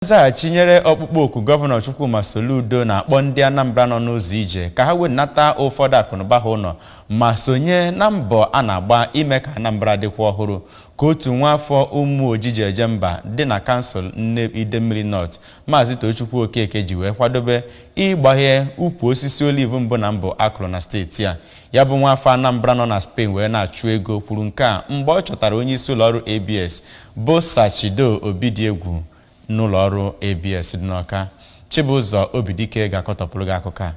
Chinyere ọkpụkpọ oku gọvanọ Chukwuma Soludo na-akpọ ndị Anambra nọ n'ụzọ ije ka ha wenata ụfọdụ akụnụba ha ụlọ ma sonye na mbọ a na-agba ime ka Anambra dịkwa ọhụrụ ka otu nwaafọ Umuoji eje mba dị na kansụl Idemmiri North Maazị Tochukwu Okeke ji wee kwadobe ịgbaghe ukwu osisi olive mbụ na mbụ akụrụ na steeti a. Ya bụ nwaafọ Anambra nọ na Spain wee na-achụ ego kwuru nke a mgbe ọ chọtara onye isi ụlọ ọrụ ABS bụ Sachido Obidiegwu n'ụlọ ọrụ ABS dị n'Awka. Chibụzọ Obidike ga-akọtọpụrụ gị akụkọ a.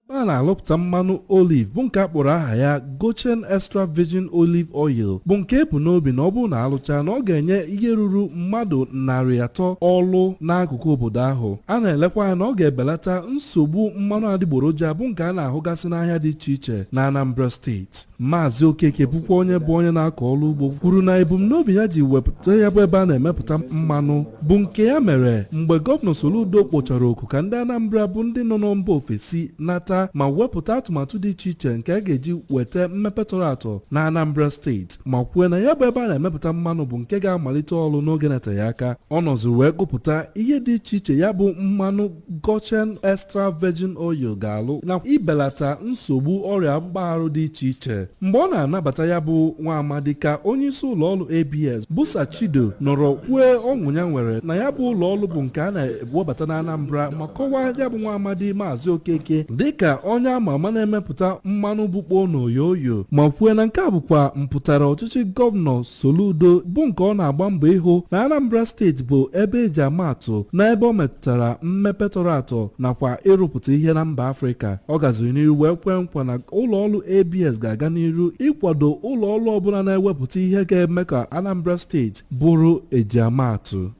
A na-alụpụta mmanụ olive bụ nke akpọrọ aha ya Goshen Extra Virgin Olive Oil bụ nke ebu n'obi na ọ bụrụ na alụcha na ọ ga-enye ihe ruru mmadụ 300 ọlụ n'akụkụ obodo ahụ. A na-elekwa anya na ọ ga-ebelata nsogbu mmanụ adịgboroja bụ nke a na-ahụgasị n'ahịa dị iche iche na Anambra steeti. Maazị Okeke bụkwa onye bụ onye na-akọ ọrụ ugbo kwuru na ebumnobi ya ji wepụta ya bụ ebe a na-emepụta mmanụ bụ nke ya mere mgbe gọvanọ Soludo kpochara oku ka ndị Anambra bụ ndị nọ na mba ofesi nata ma wepụta atụmatụ dị iche iche nke a ga-eji weta mmepe tọrọ atọ na Anambra steeti ma kwuo na ya bụ ebe a na-emepụta mmanụ bụ nke ga-amalite ọrụ n'oge na-eteghị aka. Ọ nọziri wee gụpụta ihe dị iche iche ya bụ mmanụ Goshen Extra Virgin Oil ga-alụ na ibelata nsogbu ọrịa mgbagharụ dị iche iche. Mgbe ọ na-anabata ya bụ nwa amadi ka onye isi ụlọ ọrụ ABS bụ Sachido nọrọ kwue ọṅụ ya nwere na ya bụ ụlọ ọrụ bụ nke a na-ewebata na Anambra ma kọwaa ya bụ nwa amadi Maazị Okeke dịka onye ama ama na-emepụta mmanụ bụkpo n'oyoyo ma kwue na nke a bụkwa mpụtara ọchịchị gọvanọ Soludo bụ nke ọ na-agba mbọ ịhụ na Anambra steeti bụ ebe eji ama atụ na ebe ọ metụtara mmepe tọrọ atọ nakwa ịrụpụta ihe na mba Afrịka. Ọ gaziri n'iru wee kwee nkwa na ụlọ ọrụ ABS ga-aga n'iru ịkwado ụlọ ọrụ ọbụla na-ewepụta ihe ga-eme ka Anambra steeti bụrụ ejiamaatụ.